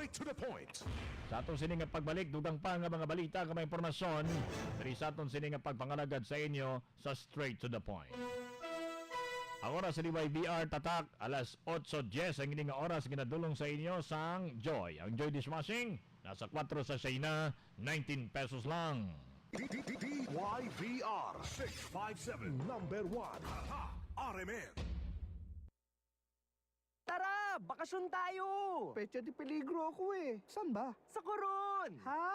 straight to the point. Sa atong sining nga pagbalik, dugang pa nga mga balita nga may impormasyon, diri sa atong sining nga pagpangalagad sa inyo sa Straight to the Point. Ang oras sa DYBR tatak, alas 8:10 ang ining nga oras ginadulong sa inyo sang Joy. Ang Joy dishwashing, nasa 4 sa China, 19 pesos lang. DYVR 657 number 1 RMN. Tara! Bakasyon tayo! Pecha di peligro ako eh. Saan ba? Sa Coron! Ha?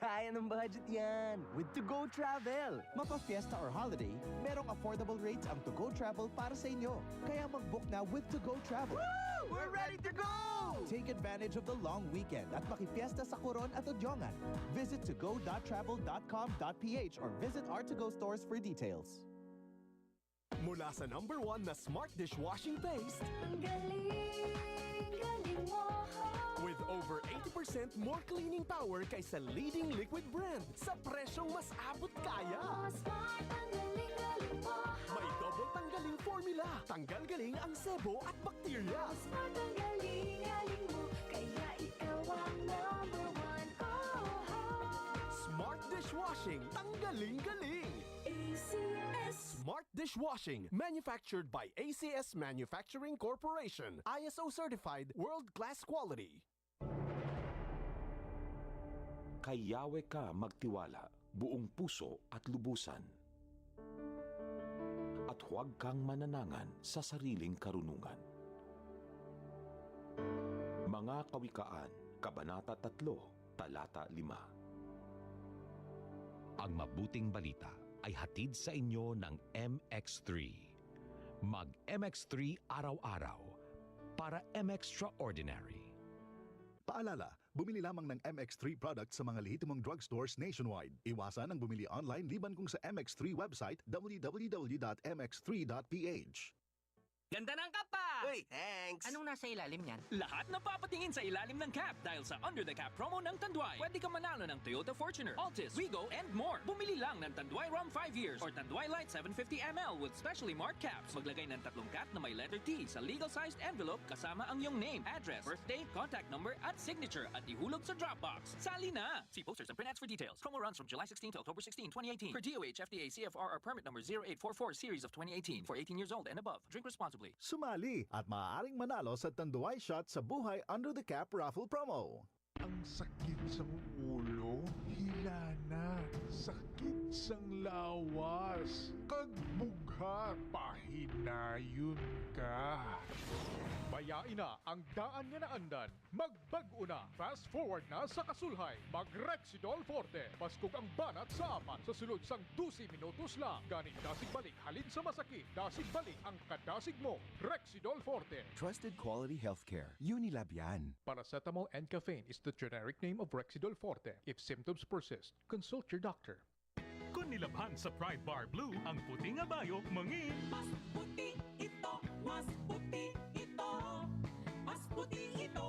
Kaya ng budget yan! With To-Go Travel! Mapa-fiesta or holiday, merong affordable rates ang To-Go Travel para sa inyo. Kaya mag-book na with To-Go Travel. Woo! We're ready to go! Take advantage of the long weekend at makifiesta sa Coron at Odiongan. Visit togo.travel.com.ph or visit our To-Go stores for details. Mula sa number 1 na smart dishwashing paste Ang galing mo. with over 80% more cleaning power kaysa leading liquid brand sa presyong mas abot kaya. Smart, ang galing mo. May double tanggaling formula. Tanggal galing ang sebo at bakterya. Smart, ang galing mo. Kaya ikaw ang number one. Smart dishwashing. Tanggaling galing. ACS. Smart dishwashing. Manufactured by ACS Manufacturing Corporation. ISO certified world-class quality. Kay Yahweh ka magtiwala, buong puso at lubusan. At huwag kang mananangan sa sariling karunungan. Mga Kawikaan, Kabanata 3, Talata 5. Ang mabuting balita ay hatid sa inyo ng MX3. Mag MX3 araw-araw para MXtraordinary. Paalala, bumili lamang ng MX3 products sa mga lehitimong drugstores nationwide. Iwasan ang bumili online liban kung sa MX3 website www.mx3.ph. Ganda ng kapa! Uy, thanks! Anong nasa ilalim niyan? Lahat na papatingin sa ilalim ng cap dahil sa Under the Cap promo ng Tanduay. Pwede ka manalo ng Toyota Fortuner, Altis, Wigo, and more. Bumili lang ng Tanduay Rum 5 years or Tanduay Light 750ml with specially marked caps. Maglagay ng 3 cap na may letter T sa legal-sized envelope kasama ang iyong name, address, birthday, contact number, at signature at ihulog sa Dropbox. Sali na! See posters and print ads for details. Promo runs from July 16 to October 16, 2018. For DOH, FDA, CFR, or permit number 0844 series of 2018 for 18 years old and above. Drink responsibly. Sumali at maaaring manalo sa Tanduay Shot sa Buhay Under the Cap raffle promo. Ang sakit sa ulo, hila na. Sakit sang lawas. Kagbugha, pahinayon ka. Bayain na ang daan nga naandan. Magbago na. Fast forward na sa kasulhay. Mag-Rexidol Forte. Baskog ang banat sa apat. Sa sulod sang 12 minutos lang. Ganing dasig balik halin sa masakit. Dasig balik ang kadasig mo. Rexidol Forte. Trusted quality healthcare. Unilab yan. Paracetamol and caffeine is the generic name of Rexidol Forte. If symptoms persist, consult your doctor. Kung nilabhan sa Pride Bar Blue, ang puting abayo, mangin. Mas puti ito, mas puti ito, mas puti ito.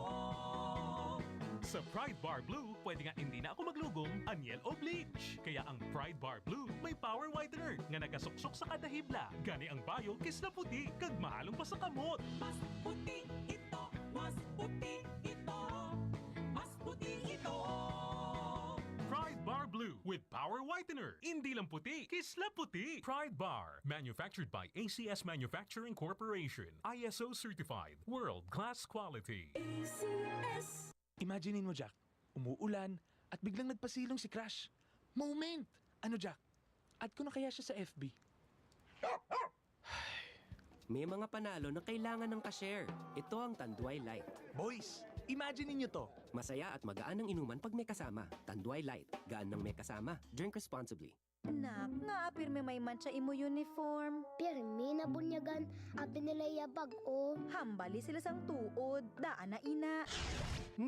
Sa Pride Bar Blue, pwede nga hindi na ako maglugong, anyel o bleach. Kaya ang Pride Bar Blue may power whitener nga nagasuksok sa kada hibla. Gani ang bayo kis na puti, kag mahalong pa sa kamot. Mas puti ito, mas puti ito, mas puti ito. Pride Bar Blue with power whitener. Hindi lang puti, kisla puti. Pride Bar, manufactured by ACS Manufacturing Corporation. ISO certified, world-class quality. ACS. Imaginein mo, Jack, umuulan at biglang nagpasilong si Crash. Moment! Ano, Jack? Add ko na kaya siya sa FB? May mga panalo na kailangan ng ka-share. Ito ang Tanduay Light. Boys, imagine niyo to. Masaya at magaan ang inuman pag may kasama. Tanduay Light. Gaan ng may kasama. Drink responsibly. Nak, nga apirme may mancha imo uniform. Pirmi na bunyagan, abi nila yabag o. Hambali sila sang tuod, daan na ina.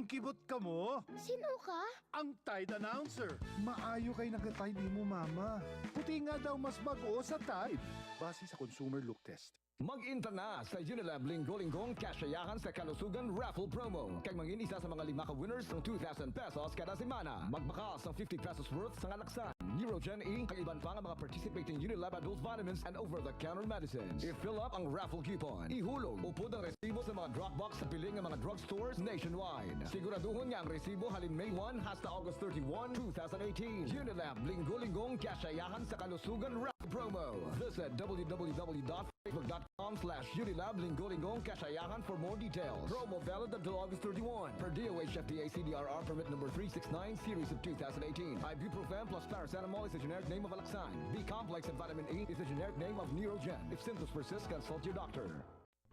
Kibot ka mo? Sino ka? Ang Tide Announcer. Maayo kay nagka-Tide mo, mama. Puti nga daw mas bago sa Tide. Base sa consumer look test. Mag-inta na sa Unilab Linggo-Linggong Kasyayahan sa Kalusugan Raffle Promo. Kay mangin isa sa mga 5 ka-winners ng 2,000 pesos kada semana. Magbakas ng 50 pesos worth sa ngalaksan, Neurogen E, kay iban pa nga mga participating Unilab adult vitamins and over-the-counter medicines. I-fill up ang raffle coupon. Ihulog upod ang resibo sa mga Dropbox sa piling ng mga drugstores nationwide. Siguraduhon nga ang resibo halin May 1 hasta August 31, 2018. Unilab Linggo-Linggong Kasyayahan sa Kalusugan Raffle Promo. Visit www.facebook.com/Unilab Linggo-Linggong Kasyayahan for more details. Promo valid until August 31 per DOH FDA CDRR permit number 369 series of 2018. Ibuprofen plus paracetamol is a generic name of Alaxan. B-complex and vitamin E is a generic name of Neurogen. If symptoms persist, consult your doctor.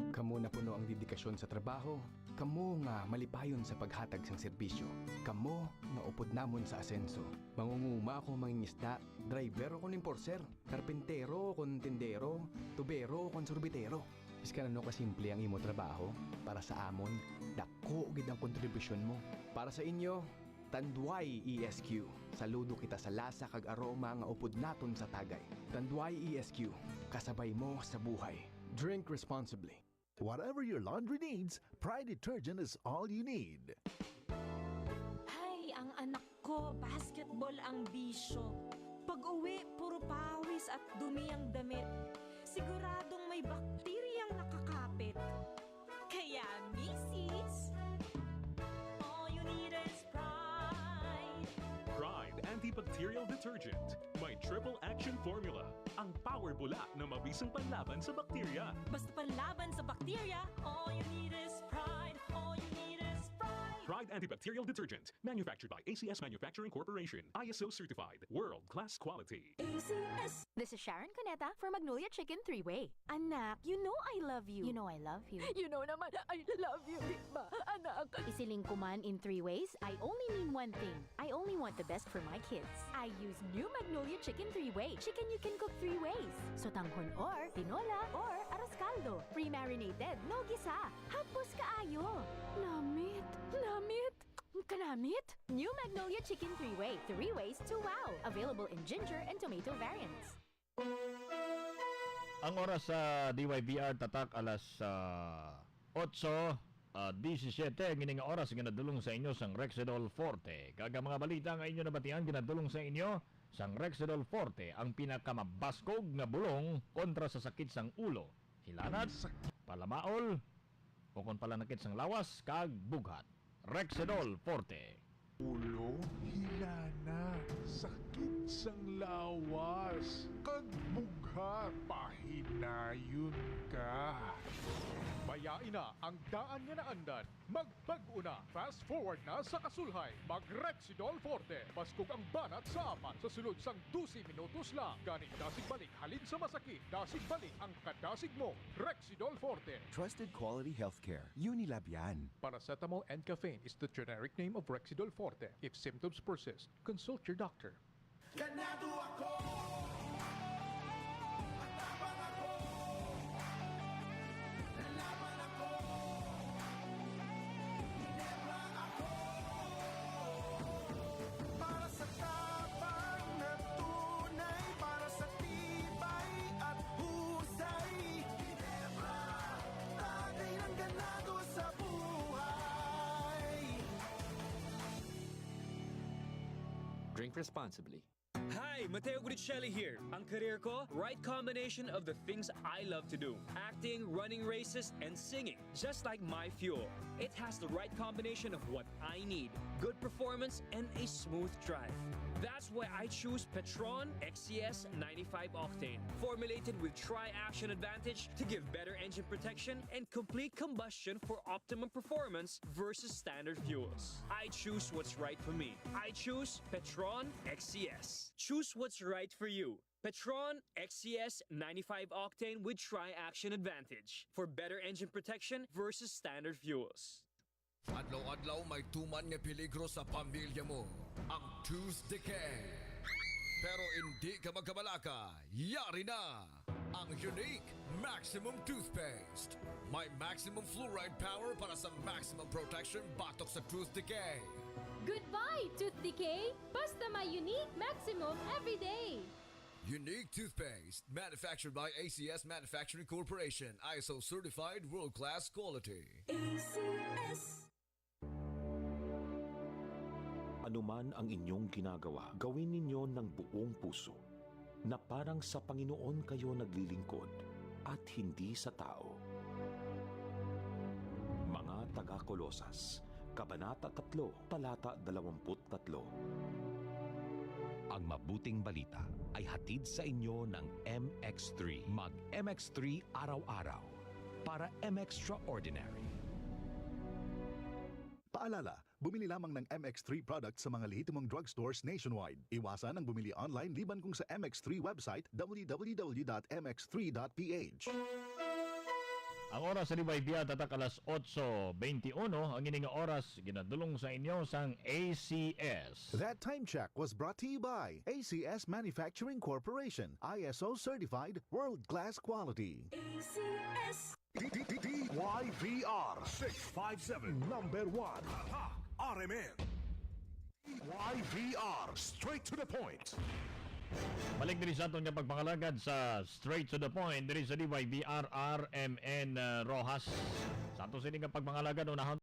Kamo na puno ang dedikasyon sa trabaho. Kamo nga malipayon sa paghatag sang serbisyo. Kamo nga upod namon sa asenso. Mangunguma ako mangingisda, driver kon enforcer, karpentero kon tindero, tubero kon sorbitero. Iska na no kasimple ang imo trabaho, para sa amon, dako gid ang kontribusyon mo. Para sa inyo, Tanduay ESQ. Saludo kita sa lasa kag aroma nga upod naton sa tagay. Tanduay ESQ, kasabay mo sa buhay. Drink responsibly. Whatever your laundry needs, Pride Detergent is all you need. Ay, ang anak ko, basketball ang bisyo. Pag-uwi, puro pawis at dumi ang damit. Siguradong may bakteriyang nakakapit. Kaya, Mrs., all you need is Pride. Pride Antibacterial Detergent. May triple action formula. Ang power bula na mabisang panlaban sa bakterya. Basta panlaban sa bakterya, all you need is Pride. All you need is Pride. Pride Antibacterial Detergent. Manufactured by ACS Manufacturing Corporation. ISO certified. World-class quality. ACS. This is Sharon Cuneta for Magnolia Chicken 3-Way. Anak, you know I love you. You know I love you. You know naman, I love you, di ba, anak? Isiling ko man in 3 ways, I only mean one thing. I only want the best for my kids. I use new Magnolia Chicken 3-Way. Chicken you can cook 3 ways. Sotanghon or tinola or arroz caldo. Pre-marinated, no gisa. Hapos kaayo. Namit. Namit. Kanamit. New Magnolia Chicken 3-Way. 3 ways to wow. Available in ginger and tomato variants. Ang oras sa DYBR tatak alas 8:17 gining oras ginadulong sa inyo sang Rexidol Forte. Kaga mga balita nga inyo nabatian ginadulong sa inyo sang Rexidol Forte, ang pinakamabaskog nga bulong kontra sa sakit sang ulo, hilanat, palamaol, o kon palanakit sang lawas kag bughat. Rexidol Forte. Ulo, hilana, sakit sang lawas, kag bughat, pahinayon ka. Mayain na ang daan nga naandan. Magbago na, fast forward na sa kasulhay. Mag-Rexidol Forte. Baskog ang banat sa apat sa sulod sang 12 minutos lang. Ganing dasig balik halin sa masakit. Dasig balik ang kadasig mo. Rexidol Forte. Trusted quality healthcare. Unilab yan. Paracetamol and caffeine is the generic name of Rexidol Forte. If symptoms persist, consult your doctor. Ganado ako! Matapang ako! Lalaban ako! Ginebra ako! Para sa tapang na tunay, para sa tibay at husay. Ginebra, tagay ng ganado sa buhay. Drink responsibly. Hi, Mateo Guidicelli here. Ang career ko, right combination of the things I love to do. Acting, running races, and singing. Just like my fuel. It has the right combination of what I need. Good performance and a smooth drive. That's why I choose Petron XCS 95 Octane. Formulated with Tri-Action Advantage to give better engine protection and complete combustion for optimum performance versus standard fuels. I choose what's right for me. I choose Petron XCS. Choose what's right for you. Petron XCS 95 Octane with Tri-Action Advantage for better engine protection versus standard fuels. Adlaw-adlaw may tuman nga peligro sa pamilya mo, ang tooth decay. Pero hindi ka magkabalaka, yari na! Ang unique Maximum Toothpaste. May maximum fluoride power para sa maximum protection batok sa tooth decay. Goodbye, tooth decay! Basta may unique maximum every day! Unique toothpaste, manufactured by ACS Manufacturing Corporation, ISO certified world-class quality. ACS. Anuman ang inyong ginagawa, gawin ninyo ng buong puso na parang sa Panginoon kayo naglilingkod at hindi sa tao. Mga taga-Kolosas, Kabanata 3, Talata 23. Ang mabuting balita ay hatid sa inyo ng MX3. Mag MX3 araw-araw para MXtraordinary. Paalala, bumili lamang ng MX3 products sa mga lehitimong drugstores nationwide. Iwasan ang bumili online liban kung sa MX3 website www.mx3.ph. Ang oras sa Liwaybia tatak alas 8:21 ang ining oras ginadulong sa inyo sang ACS. That time check was brought to you by ACS Manufacturing Corporation, ISO certified world-class quality. ACS. YVR 657 number 1 RMN. YVR straight to the point. Balik diri sa atong pagpangalagad sa Straight to the Point diri sa DYBR RMN Rojas. Sa ato sining pagpangalagad unahon